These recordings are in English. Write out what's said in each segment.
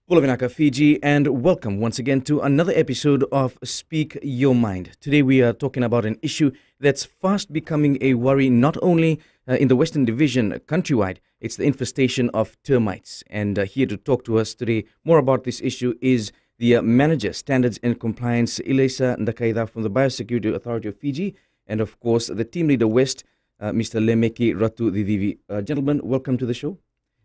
Pulavinaka, Fiji, and welcome once again to another episode of Speak Your Mind. Today we are talking about an issue that's fast becoming a worry not only in the Western Division countrywide, it's the infestation of termites. And here to talk to us today more about this issue is the Manager, Standards and Compliance, Ilaisa Ndakaida from the Biosecurity Authority of Fiji, and of course the Team Leader West, Mr. Lemeki Ratu Didivi. Gentlemen, welcome to the show.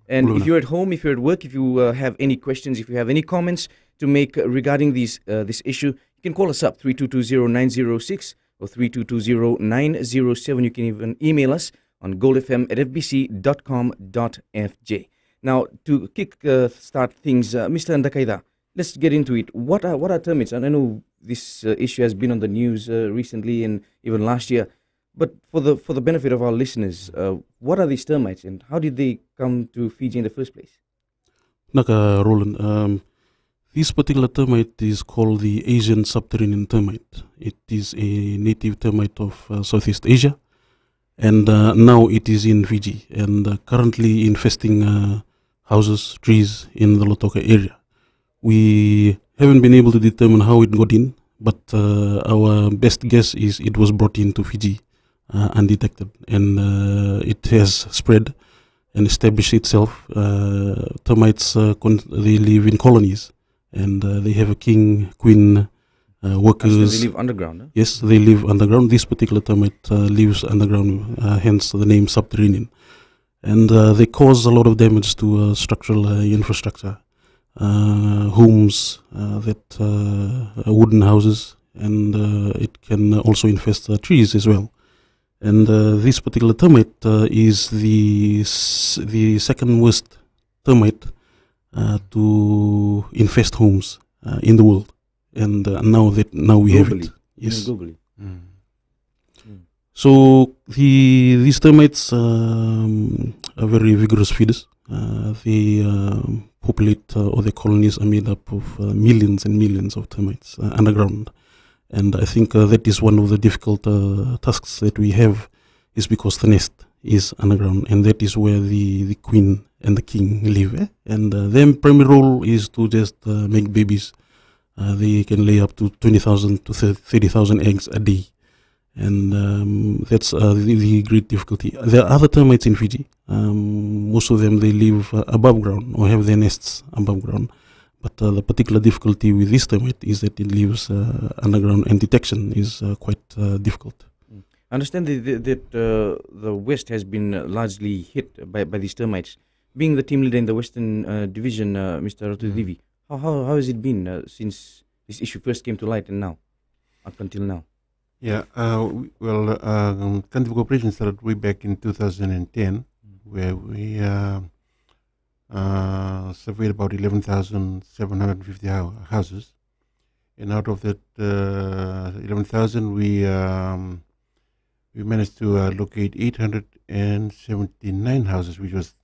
And if you're at home, if you're at work, if you have any questions, if you have any comments to make regarding this issue, you can call us up, 3220-906 or 3220-907. You can even email us on goldfm@fbc.com.fj. Now, to start things, Mr. Ndakaida, let's get into it. What are termites? And I know this issue has been on the news recently and even last year. But for the benefit of our listeners, what are these termites and how did they come to Fiji in the first place? Naka Roland, this particular termite is called the Asian subterranean termite. It is a native termite of Southeast Asia, and now it is in Fiji and currently infesting houses, trees in the Lautoka area. We haven't been able to determine how it got in, but our best guess is it was brought into Fiji undetected, and it has spread and established itself. Termites, they live in colonies, and they have a king, queen, workers. So they live underground, huh? Yes, they live underground. This particular termite lives underground, hence the name subterranean. And they cause a lot of damage to structural infrastructure, homes, wooden houses, and it can also infest trees as well. And this particular termite is the second worst termite to infest homes in the world, and now we have it. Yes. Globally. So these termites are very vigorous feeders. They populate, or their colonies are made up of millions and millions of termites underground. And I think that is one of the difficult tasks that we have, is because the nest is underground, and that is where the queen and the king live. And their primary role is to just make babies. They can lay up to 20,000 to 30,000 eggs a day. And that's the great difficulty. There are other termites in Fiji. Most of them, they live above ground or have their nests above ground. But the particular difficulty with this termite is that it lives underground, and detection is quite difficult. I understand that the West has been largely hit by these termites. Being the team leader in the Western Division, Mr. Ratudivi, how has it been since this issue first came to light and now, up until now? Yeah, Country Cooperation started way back in 2010, where we surveyed about 11,750 houses, and out of that 11,000, we managed to locate 879 houses which was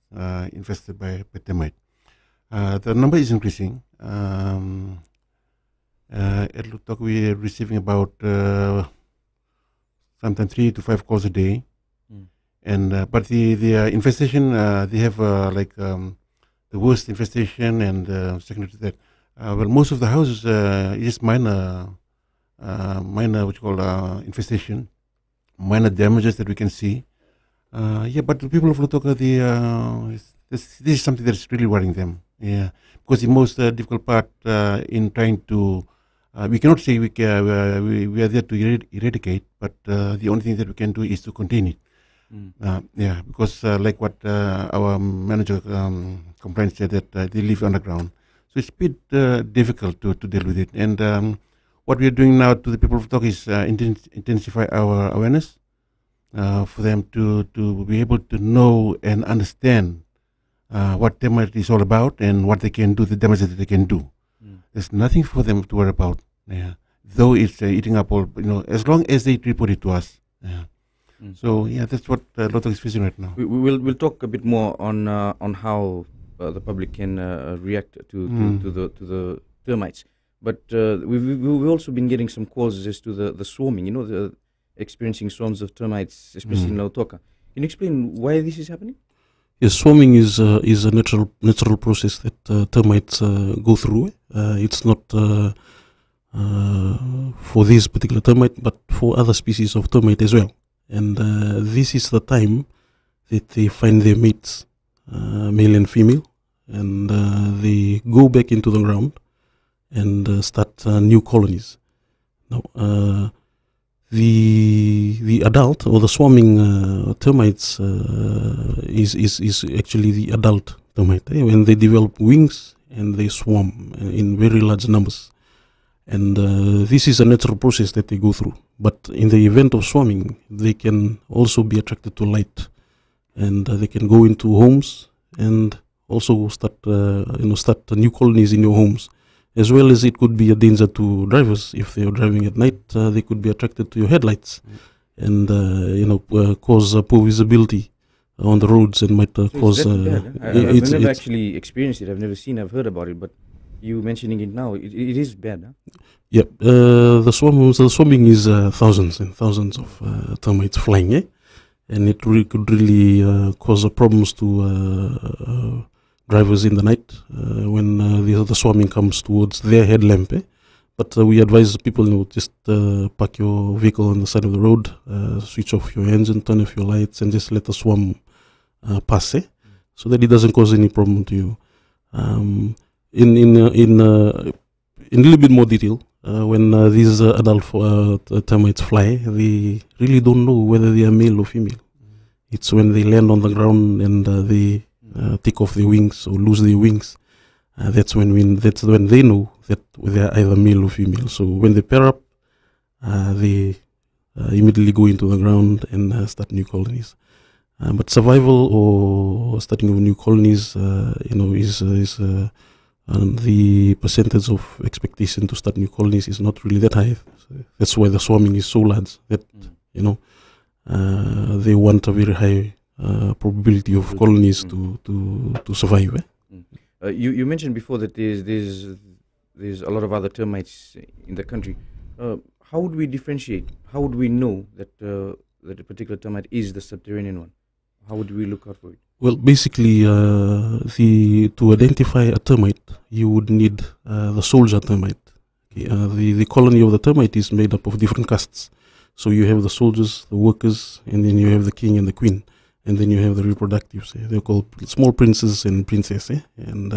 infested by termite. The number is increasing. At Lautoka, we are receiving about sometimes 3 to 5 calls a day, and but the infestation, they have the worst infestation, and secondary to that, most of the houses is minor what you call infestation, minor damages that we can see. But the people of Lautoka, this is something that is really worrying them. Yeah, because the most difficult part in trying to, we cannot say we are there to eradicate, but the only thing that we can do is to contain it. Because like what our manager complained said, that they live underground, so it's a bit difficult to deal with it. And what we are doing now to the people of Lautoka is intensify our awareness for them to be able to know and understand what termite is all about and what they can do, the damage that they can do. There's nothing for them to worry about. Though it's eating up all, as long as they report it to us. So that's what Lautoka is facing right now. We'll talk a bit more on how the public can react to the termites. But we've also been getting some calls as to the swarming. The experiencing swarms of termites, especially in Lautoka. Can you explain why this is happening? Yes, swarming is a natural process that termites go through. It's not for this particular termite, but for other species of termite as well. And this is the time that they find their mates, male and female, and they go back into the ground and start new colonies. Now, the adult or the swarming termites is actually the adult termite when they develop wings and they swarm in very large numbers. And this is a natural process that they go through. But in the event of swarming, they can also be attracted to light, and they can go into homes and also start new colonies in your homes. As well as it could be a danger to drivers if they are driving at night. They could be attracted to your headlights, and cause poor visibility on the roads, and might cause. I've never actually experienced it. I've heard about it, but you mentioning it now, it is bad. Huh? Yeah, the swarming is thousands and thousands of termites flying, and it could really cause problems to drivers in the night when the swarming comes towards their headlamp. But we advise people, just park your vehicle on the side of the road, switch off your engine, turn off your lights, and just let the swarm pass, so that it doesn't cause any problem to you. In a little bit more detail, when these adult termites fly, they really don't know whether they are male or female. It's when they land on the ground and they take off their wings or lose their wings. That's when they know that they are either male or female. So when they pair up, they immediately go into the ground and start new colonies. But survival or starting of new colonies, is the percentage of expectation to start new colonies is not really that high. That's why the swarming is so large. That they want a very high probability of colonies to survive. You mentioned before that there's a lot of other termites in the country. How would we differentiate? How would we know that that a particular termite is the subterranean one? How would we look out for it? Well, basically, to identify a termite, you would need the soldier termite. Okay? The colony of the termite is made up of different castes. So you have the soldiers, the workers, and then you have the king and the queen. And then you have the reproductives. They're called small princes and princesses. And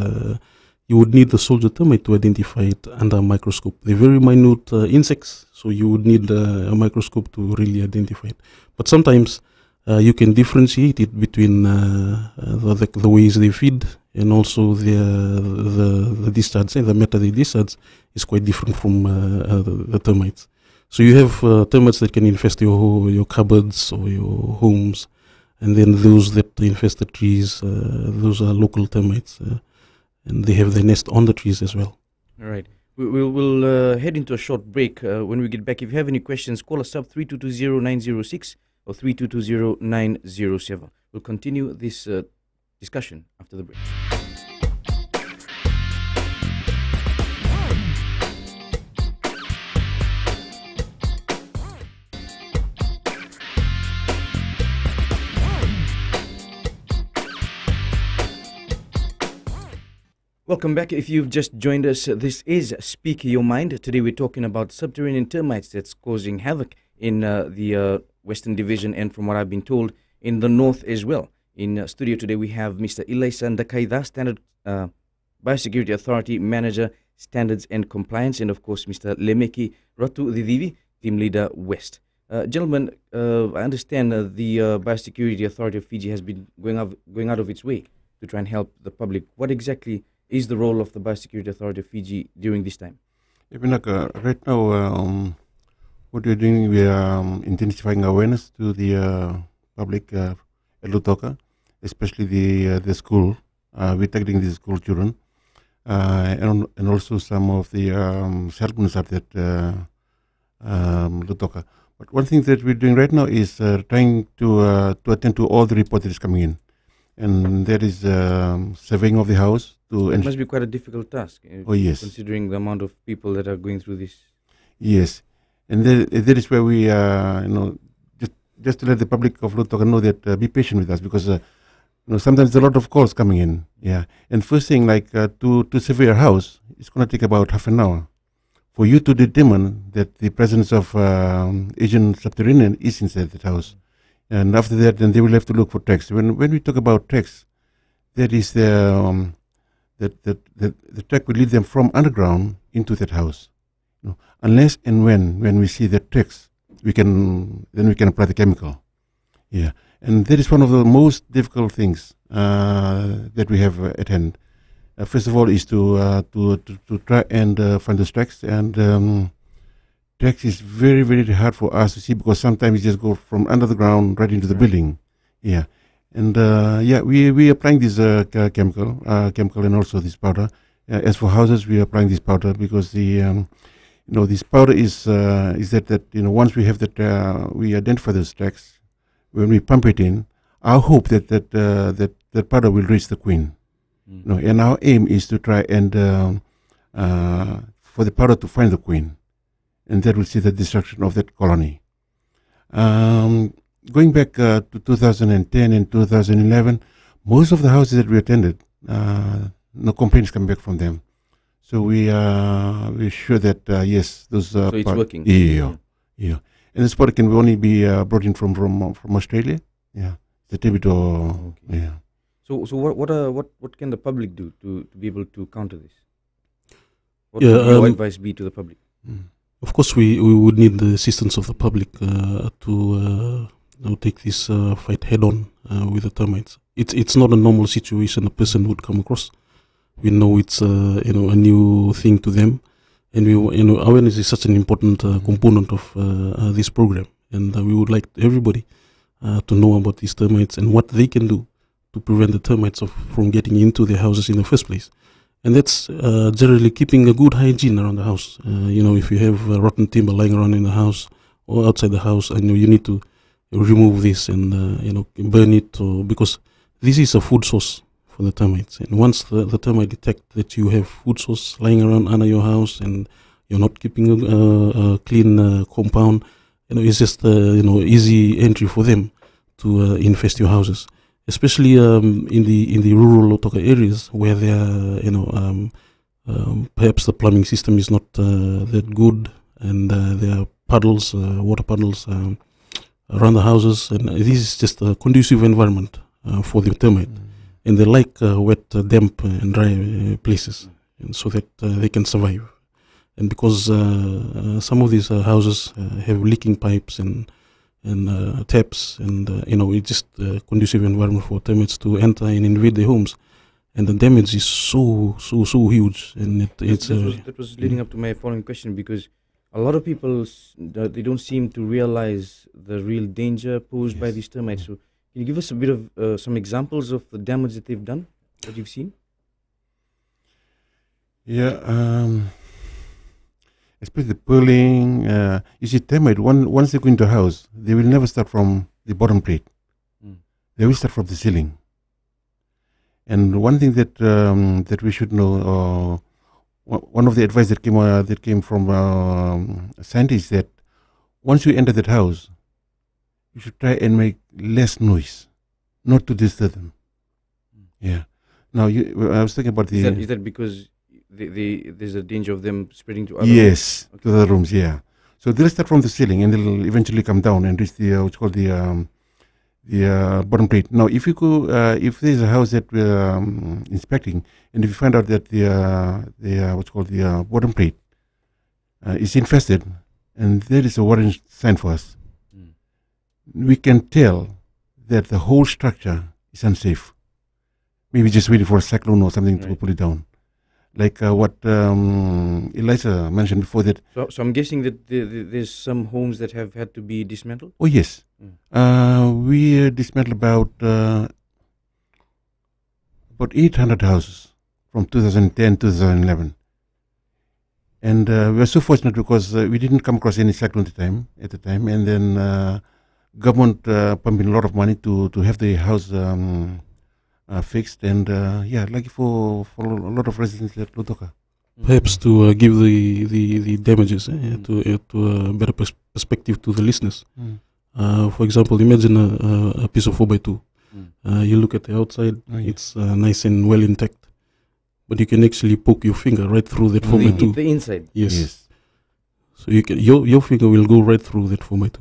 you would need the soldier termite to identify it under a microscope. They're very minute insects, so you would need a microscope to really identify it. But sometimes you can differentiate it between the ways they feed, and also the discharge. The matter they discharge is quite different from the termites. So you have termites that can infest your cupboards or your homes. And then those that infest the trees, those are local termites, and they have their nest on the trees as well. All right. We'll head into a short break. When we get back, if you have any questions, call us up 3220-906 or 3220-907. We'll continue this discussion after the break. Welcome back. If you've just joined us, this is Speak Your Mind. Today we're talking about subterranean termites that's causing havoc in the Western Division, and from what I've been told, in the North as well. In studio today we have Mr. Ilaisa Ndakaida, Standard Biosecurity Authority Manager, Standards and Compliance, and of course Mr. Lemeki Ratu Didivi, Team Leader West. Gentlemen, I understand the Biosecurity Authority of Fiji has been going out of its way to try and help the public. What exactly is the role of the Biosecurity Authority of Fiji during this time? Right now, what we're doing, we are intensifying awareness to the public at Lutoka, especially the school. We're targeting the school children, and also some of the settlements up at Lutoka. But one thing that we're doing right now is trying to attend to all the reports that is coming in, and that is surveying of the house. It must be quite a difficult task. Oh yes, considering the amount of people that are going through this. Yes, and that is where we, just to let the public of Lutoka know that be patient with us, because sometimes a lot of calls coming in. Yeah, and first thing, like to survey your house, it's going to take about half an hour for you to determine that the presence of Asian subterranean is inside that house. And after that, then they will have to look for tracks. When we talk about tracks, that is the track will lead them from underground into that house. Unless and when we see the tracks, we can apply the chemical. Yeah, and that is one of the most difficult things that we have at hand. First of all, is to try and find those tracks, and tracks is very, very hard for us to see because sometimes you just go from under the ground right into the building. Yeah, and we applying this chemical and also this powder. As for houses, we are applying this powder because the this powder is that once we have that we identify those tracks, when we pump it in, our hope that powder will reach the queen. And our aim is to try and for the powder to find the queen, and that will see the destruction of that colony. Going back to 2010 and 2011, most of the houses that we attended, no complaints come back from them. So we're sure that yes, those. So it's working. Yeah. And this powder can only be brought in from Australia. Yeah, the Thibodeau. Okay. Yeah. So what can the public do to be able to counter this? What Yeah, would your advice be to the public? Of course, we would need the assistance of the public to take this fight head on with the termites. It's not a normal situation a person would come across. We know it's a new thing to them, and awareness is such an important component of this program. And we would like everybody to know about these termites and what they can do to prevent the termites from getting into their houses in the first place. And that's generally keeping a good hygiene around the house. If you have rotten timber lying around in the house or outside the house, I know you need to remove this and burn it, because this is a food source for the termites. And once the termite detect that you have food source lying around under your house and you're not keeping a clean compound, it's just easy entry for them to infest your houses. Especially in the rural Lautoka areas where perhaps the plumbing system is not that good, and there are puddles, water puddles around the houses, and this is just a conducive environment for the termite, and they like wet, damp, and dry places, and so that they can survive. And because some of these houses have leaking pipes and taps, and it's just a conducive environment for termites to enter and invade their homes, and the damage is so huge. And that was leading up to my following question, because a lot of people they don't seem to realize the real danger posed by these termites. So can you give us a bit of some examples of the damage that they've done, that you've seen? Yeah. Especially the purling. You see, termite, once they go into a house, they will never start from the bottom plate. They will start from the ceiling. And one thing that we should know, one of the advice that came from scientists, that once you enter that house, you should try and make less noise, not to disturb them. Yeah. Now, I was thinking about the. Is that because there's a danger of them spreading to other rooms? Okay. To the other rooms, yeah. So they'll start from the ceiling and they'll eventually come down and reach the what's called the bottom plate. Now, if you go, if there's a house that we're inspecting, and if you find out that the what's called the bottom plate is infested, and there is a warning sign for us, we can tell that the whole structure is unsafe. Maybe just waiting for a cyclone or something to pull it down. Like what Eliza mentioned before, that. So I'm guessing that there's some homes that have had to be dismantled? Oh, yes. We dismantled about 800 houses from 2010 to 2011. And we were so fortunate because we didn't come across any cyclone at the time. And then government pumping a lot of money to have the house fixed, and lucky for a lot of residents at Lautoka. Perhaps to give the damages to a better perspective to the listeners. For example, imagine a piece of 4x2 You look at the outside, Oh, yeah. it's nice and well intact, but you can actually poke your finger right through that 4x2. The inside. Yes. So you can your finger will go right through that 4x2,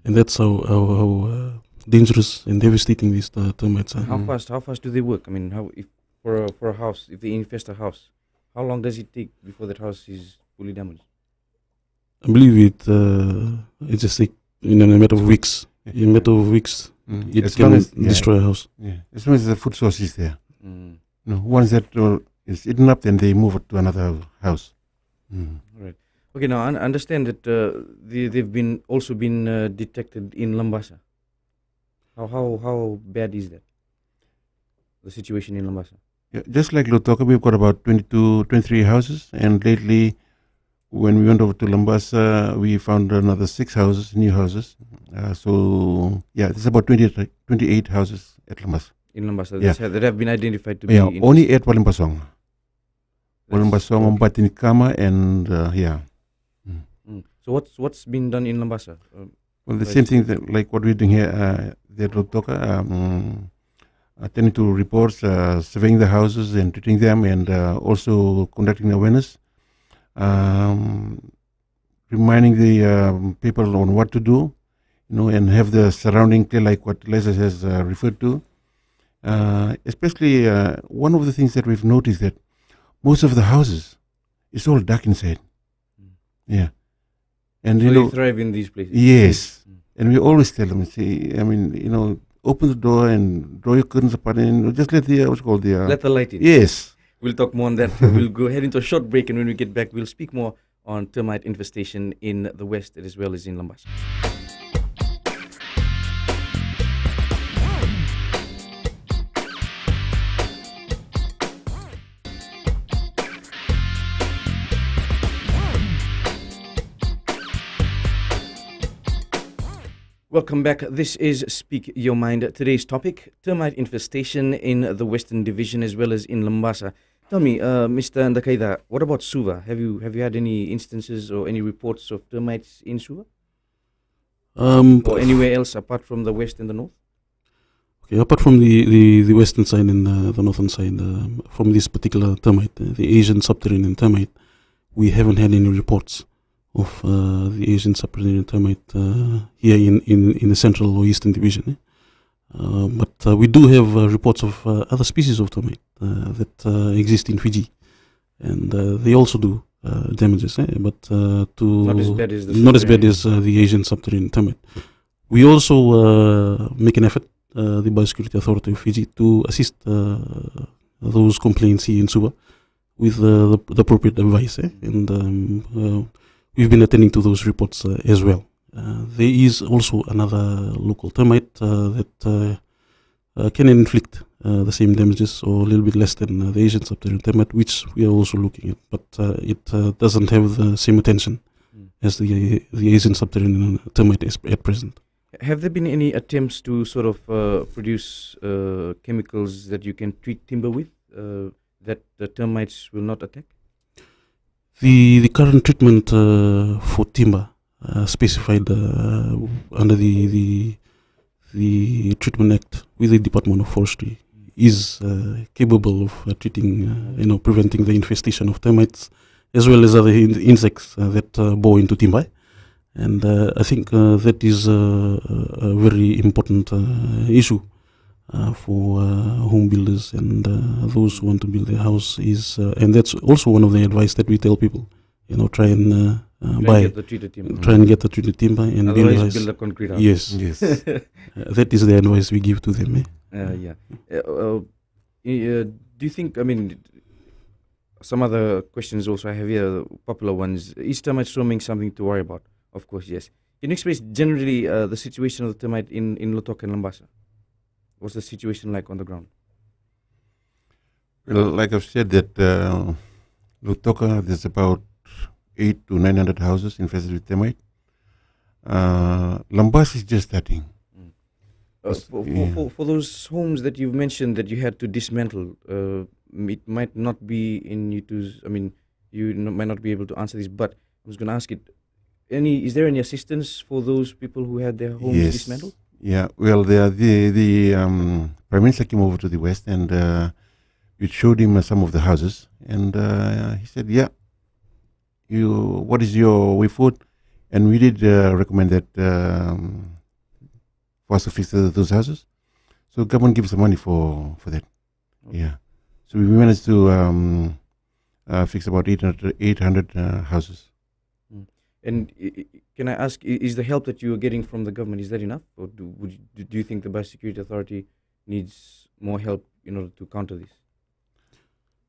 and that's how dangerous and devastating these termites are. How fast do they work? I mean, how if for a house, if they infest a house, how long does it take before that house is fully damaged? I believe it's just like in a matter of weeks. Yeah. In a matter of weeks, it As long can as destroy a house. as long as the food source is there. No, once that is eaten up, then they move it to another house. Right. Okay. Now I understand that they've been also been detected in Lambasa. How bad is that? The situation in Lambasa. Yeah, just like Lutoka, we've got about 22, 23 houses, and lately, when we went over to Lambasa, we found another 6 houses, new houses. So there's about 28 houses at Lambasa. In Lambasa, Yeah. that have been identified to be. Yeah, in only at Walimbasong. That's Walimbasong, okay. Mbatinikama, and yeah. So what's been done in Lambasa? Well, the Right. same thing like what we're doing here at Lutoka, attending to reports, surveying the houses and treating them, and also conducting awareness, reminding the people on what to do, and have the surrounding clear, like what Liza has referred to. Especially one of the things that we've noticed that most of the houses, it's all dark inside. Yeah. And So they thrive in these places. yes. And we always tell them, open the door and draw your curtains apart and just let the, Let the light in. yes. We'll talk more on that. We'll go ahead into a short break, and when we get back, we'll speak more on termite infestation in the West as well as in Lambasa. Welcome back. This is Speak Your Mind. Today's topic, termite infestation in the Western Division as well as in Lambasa. Tell me, Mr. Ndakaida, what about Suva? Have you had any instances or any reports of termites in Suva? Or anywhere else apart from the West and the North? Okay, apart from the western side and the northern side, from this particular termite, the Asian subterranean termite, we haven't had any reports of the Asian subterranean termite here in the Central or Eastern Division. But we do have reports of other species of termite that exist in Fiji, and they also do damages, but Not as bad as the not as bad subterranean. as the Asian subterranean termite. We also make an effort, the Biosecurity Authority of Fiji, to assist those complaints here in Suva with the appropriate advice, and we've been attending to those reports as well. There is also another local termite that can inflict the same damages or a little bit less than the Asian subterranean termite, which we are also looking at, but it doesn't have the same attention as the Asian subterranean termite is at present. Have there been any attempts to sort of produce chemicals that you can treat timber with that the termites will not attack? The current treatment for timber specified under the Treatment Act with the Department of Forestry is capable of treating, preventing the infestation of termites as well as other insects that bore into timber. And I think that is a very important issue for home builders and those who want to build their house. And that's also one of the advice that we tell people. Try and buy, Get the treated timber. try and get the treated timber and build your Otherwise, house. build a concrete house. Yes, Yes. that is the advice we give to them. Yeah. Do you think, I mean, some other questions also I have here, popular ones. Is termite swarming something to worry about? Of course, yes. Can you explain generally the situation of the termite in Lotok and Lambasa? What's the situation like on the ground? Well, like I've said that Lutoka, there's about 800 to 900 houses infested with termite. Lambasa is just starting. For those homes that you've mentioned that you had to dismantle, it might not be in Yutu's, I mean, might not be able to answer this, but I was going to ask it, is there any assistance for those people who had their homes dismantled? Yeah, well, the Prime Minister came over to the West, and we showed him some of the houses, and he said, "Yeah, what is your way forward?" And we did recommend that for us to fix those houses. So government gives the money for that. Okay. Yeah. So we managed to fix about 800 houses. And can I ask, is the help that you are getting from the government, is that enough? Or do you think the Biosecurity Authority needs more help in order to counter this?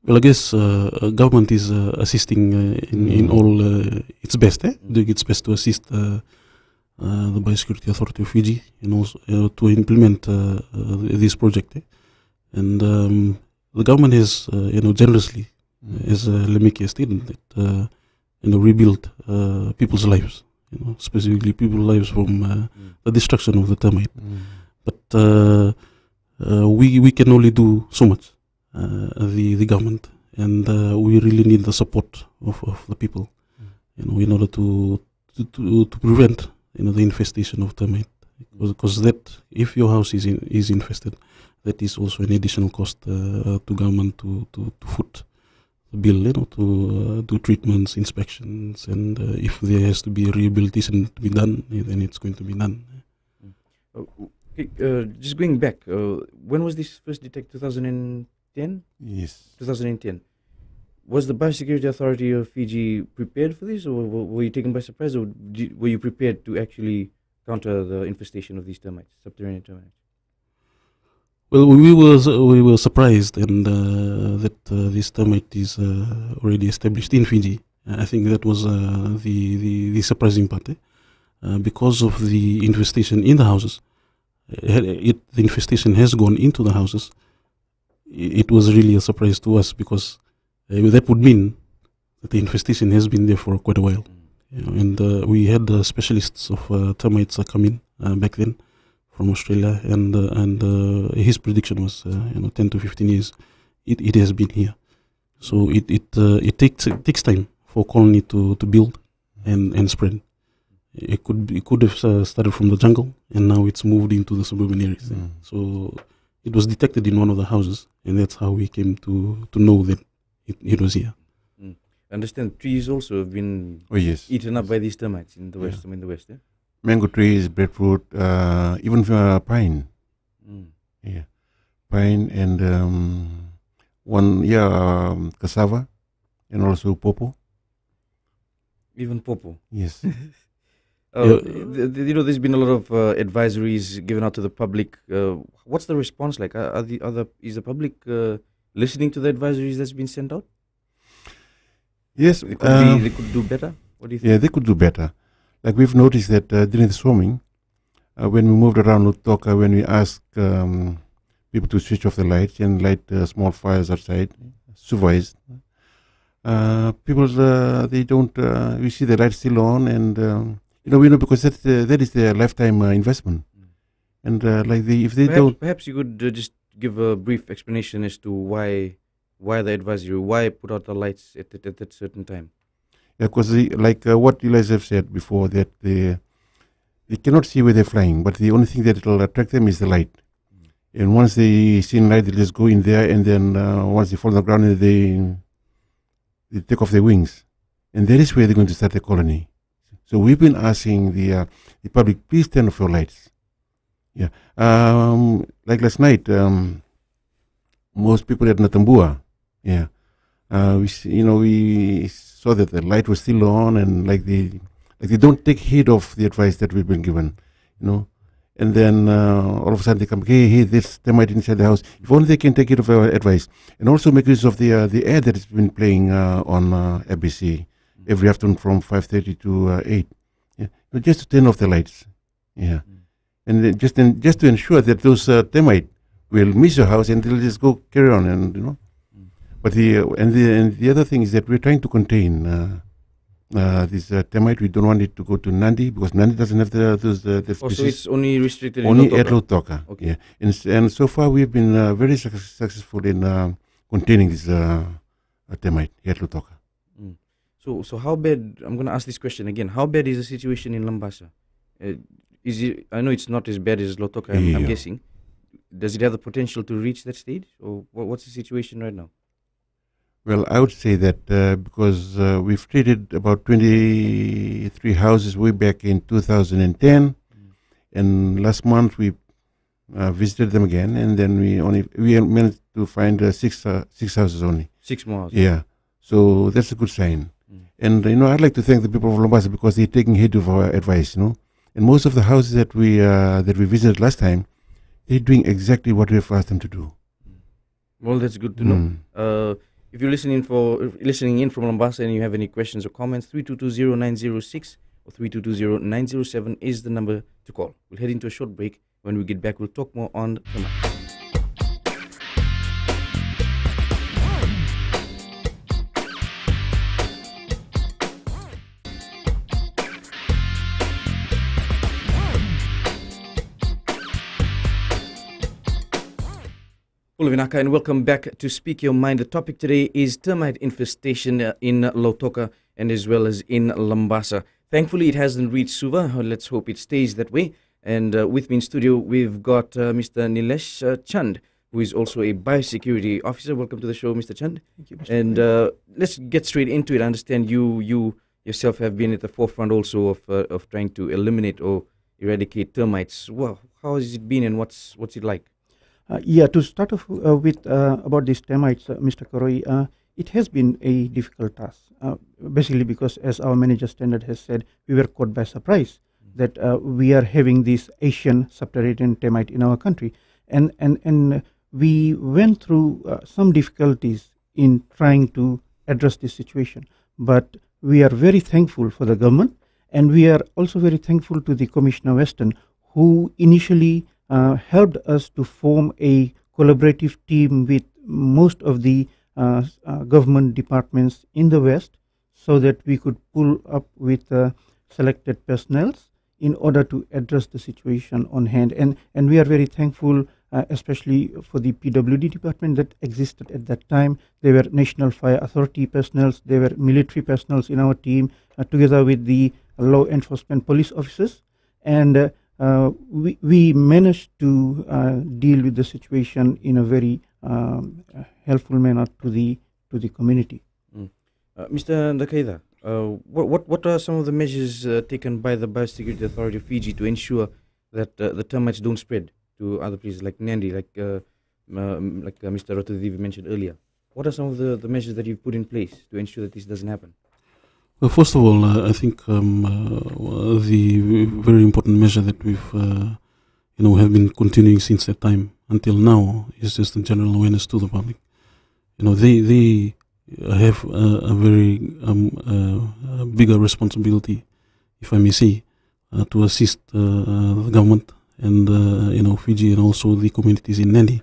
Well, I guess government is assisting in all its best, doing its best to assist the Biosecurity Authority of Fiji, and also to implement this project. And the government has, generously, as Lemeki stated, that rebuilt people's lives, specifically people's lives from the destruction of the termite. But we can only do so much, the government, and we really need the support of the people, in order to prevent, the infestation of termite. Because that, if your house is infested, that is also an additional cost to government to foot the bill, to do treatments, inspections, and if there has to be rehabilitation to be done, then it's going to be done. Just going back, when was this first detected? 2010? Yes. 2010. Was the Biosecurity Authority of Fiji prepared for this, or were you taken by surprise, or were you prepared to actually counter the infestation of these termites, subterranean termites? Well, we were surprised, and that this termite is already established in Fiji. I think that was the surprising part, because of the infestation in the houses. The infestation has gone into the houses. It was really a surprise to us, because that would mean that the infestation has been there for quite a while. And we had specialists of termites come in back then from Australia, and his prediction was 10 to 15 years it has been here. So it takes time for colony to build and spread. It could have started from the jungle, and now it's moved into the suburban areas. So it was detected in one of the houses, and that's how we came to know that it was here. I understand trees also have been eaten up by these termites in the West. In the West, mango trees, breadfruit, even pine. Yeah, pine, and cassava, and also popo. Even popo. Yes. There's been a lot of advisories given out to the public. What's the response like? Is the public listening to the advisories that's been sent out? Yes, they could do better. What do you think? Yeah, they could do better. Like we've noticed that during the swarming, when we moved around Utoka, when we asked people to switch off the lights and light small fires outside, supervised, people they don't. We see the lights still on, and we know because that is their lifetime investment, and if they don't, perhaps you could just give a brief explanation as to why the advisory, why put out the lights at that certain time. Yeah, because what Eliza have said before, that they cannot see where they're flying, but the only thing that will attract them is the light. And once they see light, they just go in there, and then once they fall on the ground, they take off their wings, and that is where they're going to start the colony. So we've been asking the public, please turn off your lights. Yeah, like last night, most people at Natambua, we saw that the light was still on, and they don't take heed of the advice that we've been given, And then all of a sudden they come, hey, this termite inside the house. If only they can take heed of our advice, and also make use of the ad that has been playing on ABC every afternoon from 5:30 to 8. Yeah, just to turn off the lights. Yeah, and just to ensure that those termite will miss your house and they'll just go carry on, and But the other thing is that we're trying to contain this termite. We don't want it to go to Nandi, because Nandi doesn't have those species. So it's only restricted only in at Lautoka. Okay. Yeah, and so far we've been very successful in containing this termite at Lautoka. So how bad? I'm going to ask this question again. How bad is the situation in Lambasa? is it? I know it's not as bad as Lotoka. I'm guessing. Does it have the potential to reach that stage, or what's the situation right now? Well, I would say that because we've treated about 23 houses way back in 2010, and last month we visited them again, and then we managed to find six houses only. 6 more. Yeah, so that's a good sign. And I'd like to thank the people of Lombasa because they're taking heed of our advice. And most of the houses that we visited last time, they're doing exactly what we've asked them to do. Well, that's good to know. If you're listening in from Mombasa and you have any questions or comments, 3220-906 or 3220-907 is the number to call. We'll head into a short break. When we get back, we'll talk more on termites. Ulavinaka, and welcome back to Speak Your Mind. The topic today is termite infestation in Lautoka and as well as in Lambasa. Thankfully, it hasn't reached Suva. Let's hope it stays that way. And with me in studio, we've got Mr. Nilesh Chand, who is also a biosecurity officer. Welcome to the show, Mr. Chand. Thank you, Mr. And let's get straight into it. I understand you yourself have been at the forefront also of trying to eliminate or eradicate termites. Well, how has it been and what's it like? To start off with about these termites, Mr. Koroi, it has been a difficult task, basically because, as our manager standard has said, we were caught by surprise that we are having this Asian subterranean termite in our country. And we went through some difficulties in trying to address this situation. But we are very thankful for the government, and we are also very thankful to the Commissioner Western, who initially helped us to form a collaborative team with most of the government departments in the West so that we could pull up with selected personnel in order to address the situation on hand. And we are very thankful, especially for the PWD department that existed at that time. There were National Fire Authority personnel, there were military personnel in our team, together with the law enforcement police officers. And we managed to deal with the situation in a very helpful manner to the community. Mr. Ndakaida, what are some of the measures taken by the Biosecurity Authority of Fiji to ensure that the termites don't spread to other places like Nandi, like Mr. Rotadivi mentioned earlier? What are some of the measures that you've put in place to ensure that this doesn't happen? Well, first of all, I think the very important measure that we've, have been continuing since that time until now is just the general awareness to the public. They have a very bigger responsibility, if I may say, to assist the government and Fiji and also the communities in Nandi.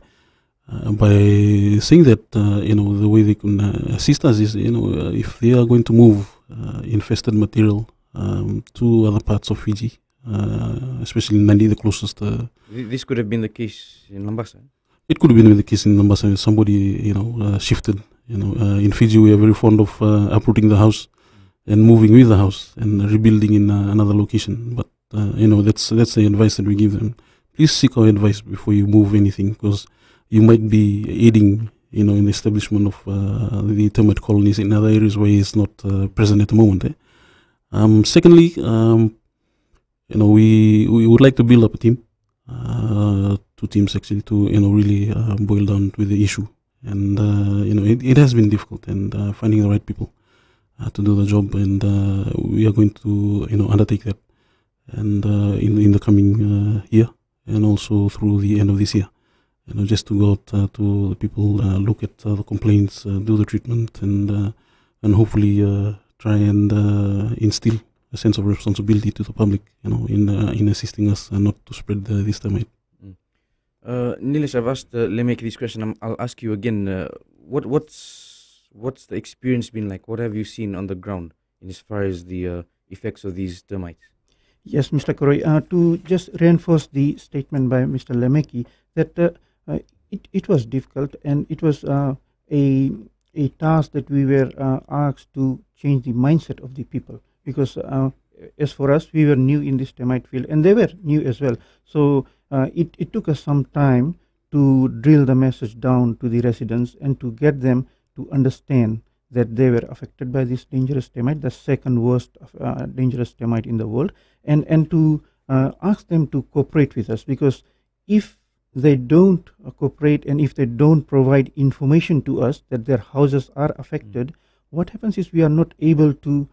By saying that, the way they can assist us is, if they are going to move infested material to other parts of Fiji, especially Nandi, the closest. This could have been the case in Lambasa. It could have been the case in Lambasa. Somebody, shifted. In Fiji, we are very fond of uprooting the house and moving with the house and rebuilding in another location. But that's the advice that we give them. Please seek our advice before you move anything, because you might be aiding, in the establishment of the termite colonies in other areas where it's not present at the moment. Secondly, we would like to build up a team, 2 teams actually, to really boil down with the issue. And it has been difficult, and finding the right people to do the job, and we are going to undertake that, and in the coming year, and also through the end of this year. Just to go out to the people, look at the complaints, do the treatment, and hopefully try and instill a sense of responsibility to the public, in assisting us not to spread this termite. Nilesh, I've asked Lemek this question. I'll ask you again. What's the experience been like? What have you seen on the ground as far as the effects of these termites? Yes, Mr. Koroi, to just reinforce the statement by Mr. Lemeki that it was difficult, and it was a task that we were asked to change the mindset of the people, because as for us, we were new in this termite field, and they were new as well. So it took us some time to drill the message down to the residents and to get them to understand that they were affected by this dangerous termite, the second worst dangerous termite in the world, and to ask them to cooperate with us, because if they don't cooperate and if they don't provide information to us that their houses are affected, what happens is we are not able to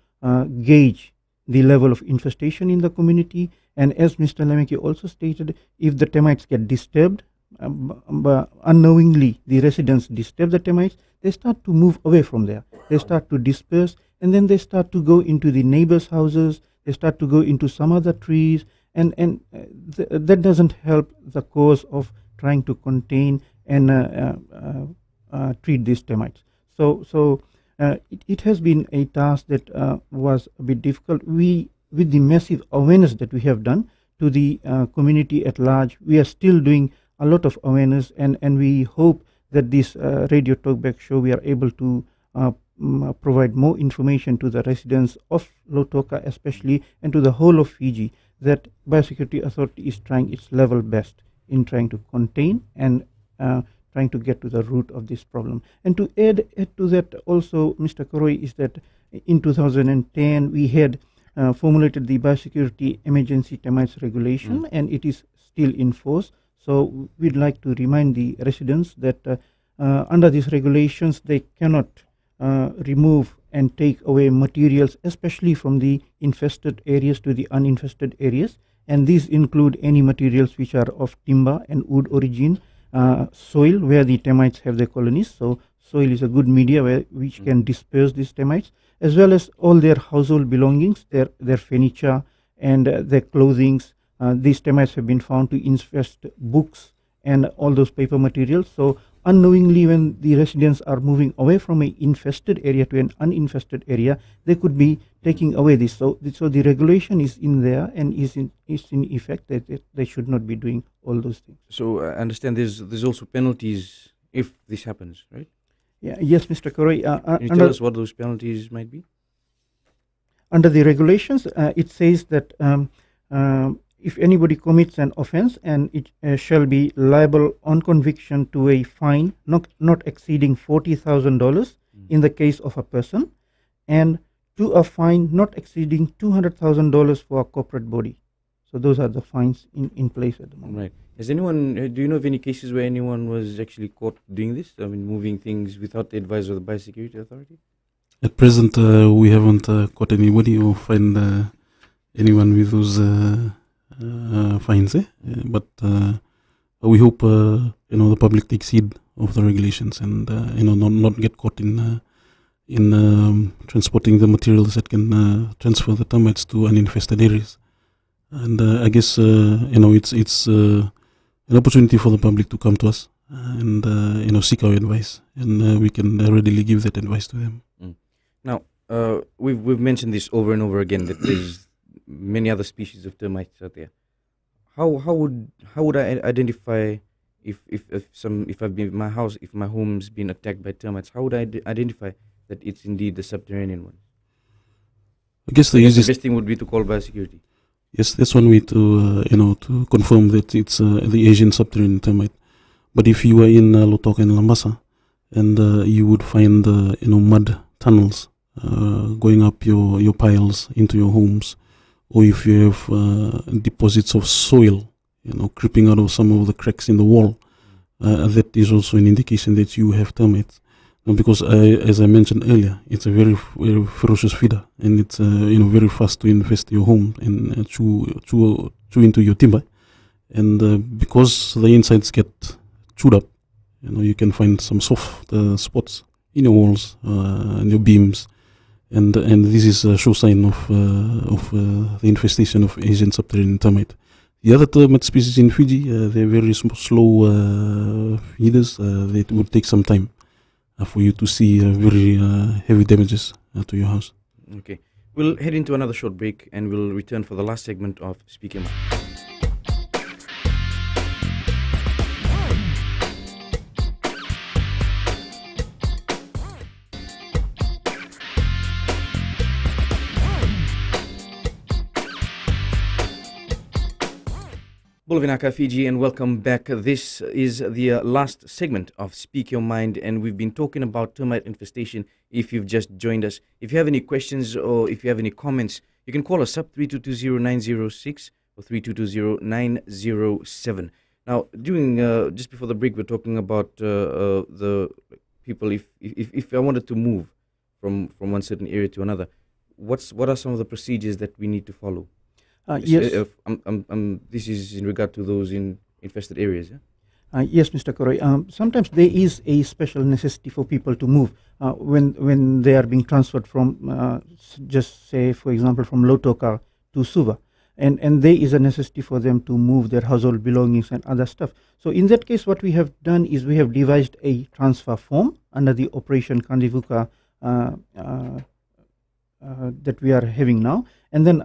gauge the level of infestation in the community. And as Mr. Lemeke also stated, if the termites get disturbed, unknowingly the residents disturb the termites, they start to move away from there. They start to disperse, and then they start to go into the neighbors' houses, they start to go into some other trees, and that doesn't help the cause of trying to contain and treat these termites. So it has been a task that was a bit difficult. With the massive awareness that we have done to the community at large, we are still doing a lot of awareness, and we hope that this radio talkback show, we are able to provide more information to the residents of Lautoka especially, and to the whole of Fiji, that Biosecurity Authority is trying its level best in trying to contain and trying to get to the root of this problem. And to add to that also, Mr. Koroi, is that in 2010 we had formulated the Biosecurity Emergency Termites Regulation, and it is still in force. So we'd like to remind the residents that under these regulations, they cannot remove and take away materials, especially from the infested areas to the uninfested areas. And these include any materials which are of timber and wood origin, soil where the termites have their colonies. So soil is a good media which can disperse these termites, as well as all their household belongings, their furniture and their clothings. These termites have been found to infest books and all those paper materials. So unknowingly, when the residents are moving away from an infested area to an uninfested area, they could be taking away this. So the regulation is in there and is in effect that they should not be doing all those things. So I understand there's also penalties if this happens, right? Yeah. Yes, Mr. Koroi. Can you tell us what those penalties might be? Under the regulations, it says that if anybody commits an offense, and it shall be liable on conviction to a fine not exceeding $40,000 in the case of a person, and to a fine not exceeding $200,000 for a corporate body. So those are the fines in place at the moment. Right. Has anyone? Do you know of any cases where anyone was actually caught doing this? I mean, moving things without the advice of the Biosecurity Authority? At present, we haven't caught anybody or find anyone with those fines. But we hope the public takes heed of the regulations and not get caught in transporting the materials that can transfer the termites to uninfested areas. And I guess it's an opportunity for the public to come to us and seek our advice, and we can readily give that advice to them. Now, we've mentioned this over and over again, that there's many other species of termites out there. How would I identify if my home's been attacked by termites? How would I identify that it's indeed the subterranean one? I guess the best thing would be to call biosecurity. Yes, that's one way to to confirm that it's the Asian subterranean termite. But if you are in Lautoka and Lambasa, and you would find mud tunnels going up your piles into your homes, or if you have deposits of soil, creeping out of some of the cracks in the wall, that is also an indication that you have termites. Because as I mentioned earlier, it's a very, very ferocious feeder, and it's very fast to infest your home and chew into your timber. And because the insides get chewed up, you can find some soft spots in your walls and your beams, and this is a sure sign of the infestation of Asian subterranean termite. The other termite species in Fiji, they're very slow feeders. It will take some time for you to see very heavy damages to your house. Okay. We'll head into another short break and we'll return for the last segment of Speak Your Mind. Bulavinaka, Fiji, and welcome back. This is the last segment of Speak Your Mind, and we've been talking about termite infestation. If you've just joined us, if you have any questions or if you have any comments, you can call us up 3220-906 or 3220-907. Now, during just before the break, we're talking about the people. If I wanted to move from one certain area to another, what are some of the procedures that we need to follow? Yes. This is in regard to those in infested areas. Yeah? Yes, Mr. Koroi. Sometimes there is a special necessity for people to move when they are being transferred from, just say, for example, from Lautoka to Suva. And there is a necessity for them to move their household belongings and other stuff. So in that case, what we have done is we have devised a transfer form under the Operation Kandivuka that we are having now. And then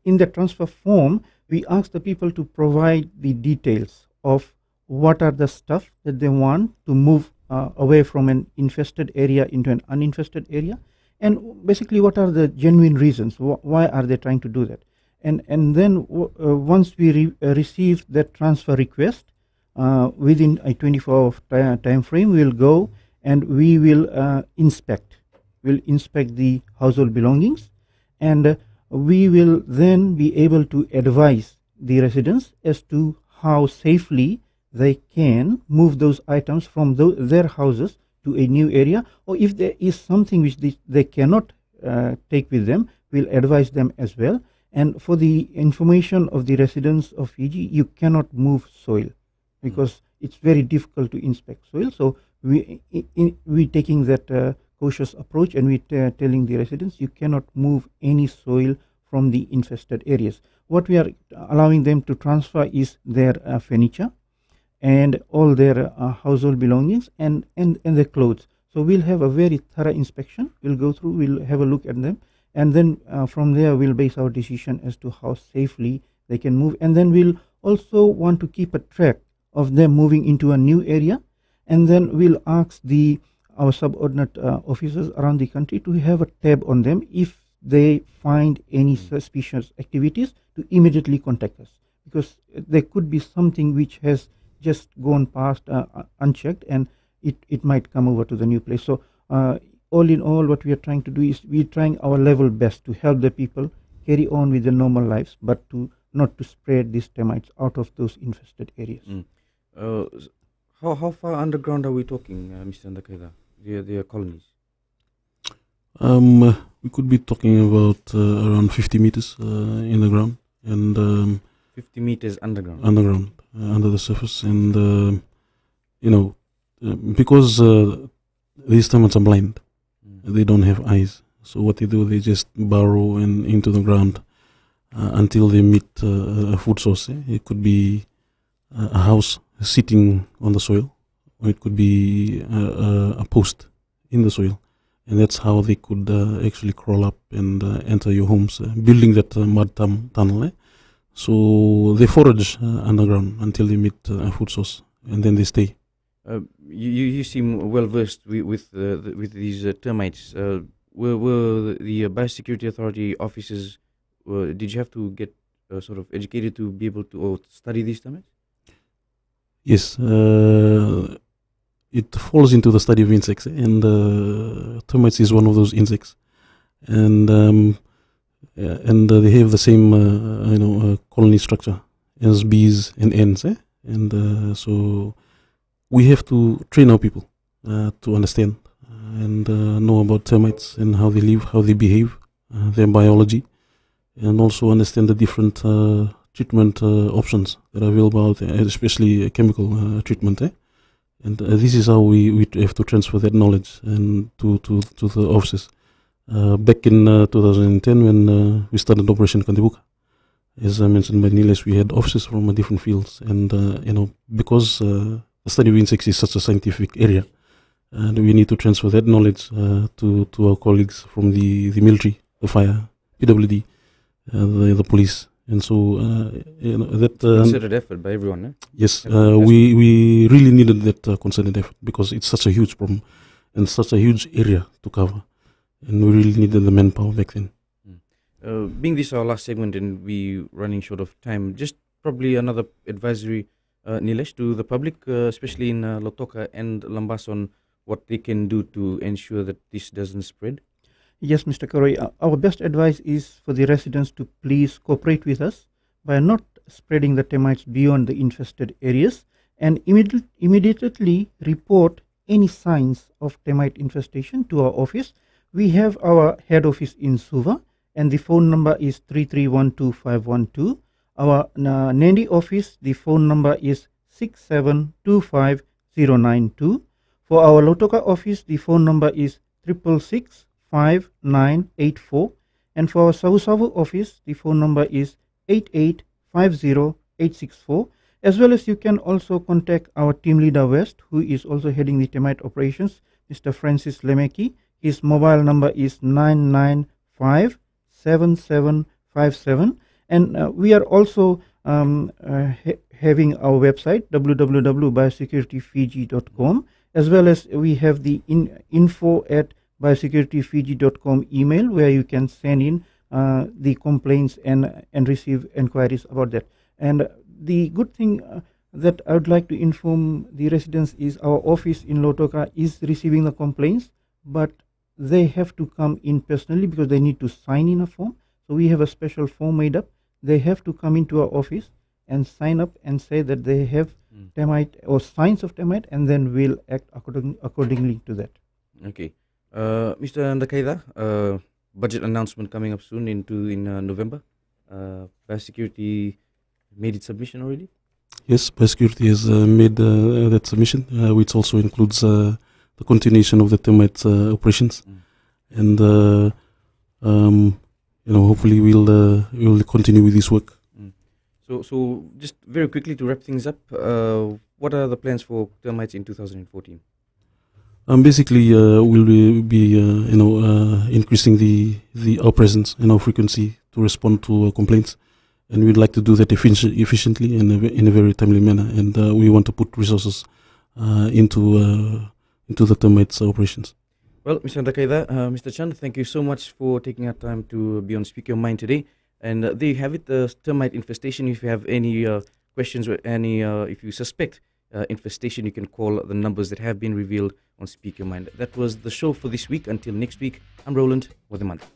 in the transfer form, we ask the people to provide the details of what are the stuff that they want to move away from an infested area into an uninfested area. And basically, what are the genuine reasons? Why are they trying to do that? And then once we receive that transfer request, within a 24-hour time frame, we'll go and we will inspect. We'll inspect the household belongings, and we will then be able to advise the residents as to how safely they can move those items from their houses to a new area, or if there is something which they cannot take with them, we'll advise them as well. And for the information of the residents of Fiji, you cannot move soil because it's very difficult to inspect soil. So we taking that cautious approach, and we telling the residents you cannot move any soil from the infested areas. What we are allowing them to transfer is their furniture and all their household belongings and their clothes. So we'll have a very thorough inspection. We'll go through, we'll have a look at them, and then from there we'll base our decision as to how safely they can move. And then we'll also want to keep a track of them moving into a new area, and then we'll ask our subordinate officers around the country to have a tab on them. If they find any suspicious activities, to immediately contact us, because there could be something which has just gone past unchecked, and it might come over to the new place. So all in all, what we are trying to do is we're trying our level best to help the people carry on with their normal lives, but not to spread these termites out of those infested areas. How far underground are we talking, Mr. Ndakaida? The colonies? We could be talking about around 50 meters in the ground, and 50 meters underground. Under the surface, and because these termites are blind, they don't have eyes. So what they do, they just burrow into the ground until they meet a food source. It could be a house sitting on the soil, or it could be a post in the soil, and that's how they could actually crawl up and enter your homes, building that mud tunnel. So they forage underground until they meet a food source, and then they stay. You seem well versed with these termites. Were the Biosecurity Authority officers? Did you have to get sort of educated to be able to study these termites? Yes, it falls into the study of insects, and termites is one of those insects, and they have the same colony structure as bees and ants, and so we have to train our people to understand and know about termites and how they live, how they behave, their biology, and also understand the different treatment options that are available out there, especially chemical treatment. And this is how we have to transfer that knowledge and to the officers. Back in 2010, when we started Operation Kandivuka, as I mentioned by Nilesh, we had officers from different fields, and because the study of insects is such a scientific area, and we need to transfer that knowledge to our colleagues from the military, the fire, PWD, the police, and so that considered effort by everyone. Yes, we really needed that concerted effort, because it's such a huge problem and such a huge area to cover, and we really needed the manpower back then. Being this our last segment and we running short of time, just probably another advisory, Nilesh, to the public, especially in Lautoka and Lambas, on what they can do to ensure that this doesn't spread? Yes, Mr. Koroi, our best advice is for the residents to please cooperate with us by not spreading the termites beyond the infested areas, and immediately report any signs of termite infestation to our office. We have our head office in Suva, and the phone number is 3312-512. Our Nandi office, the phone number is 6725-092. For our Lautoka office, the phone number is 666-5984. And for our Savu Savu office, the phone number is 8850-864. As well as you can also contact our team leader West, who is also heading the termite operations, Mr. Francis Lemeki. His mobile number is 995-7757. And we are also having our website, www.biosecurityfiji.com, as well as we have the info@biosecurityfiji.com email, where you can send in the complaints and receive inquiries about that. And the good thing that I would like to inform the residents is our office in Lautoka is receiving the complaints, but they have to come in personally because they need to sign in a form. So we have a special form made up. They have to come into our office and sign up and say that they have termite or signs of termite, and then we'll act accordingly to that. Okay. Mr. Ndakaida, budget announcement coming up soon in November. Biosecurity made its submission already? Yes, Biosecurity has made that submission, which also includes the continuation of the termite operations. And hopefully we'll continue with this work. So just very quickly to wrap things up, what are the plans for termites in 2014? Basically, we'll be increasing our presence and our frequency to respond to complaints, and we'd like to do that efficiently and in a very timely manner. And we want to put resources into the termites operations. Well, Mr. Ndakaida, Mr. Chand, thank you so much for taking our time to be on Speak Your Mind today. And there you have it, the termite infestation. If you have any questions or if you suspect infestation, you can call the numbers that have been revealed on Speak Your Mind. That was the show for this week. Until next week, I'm Roland Wadimanda.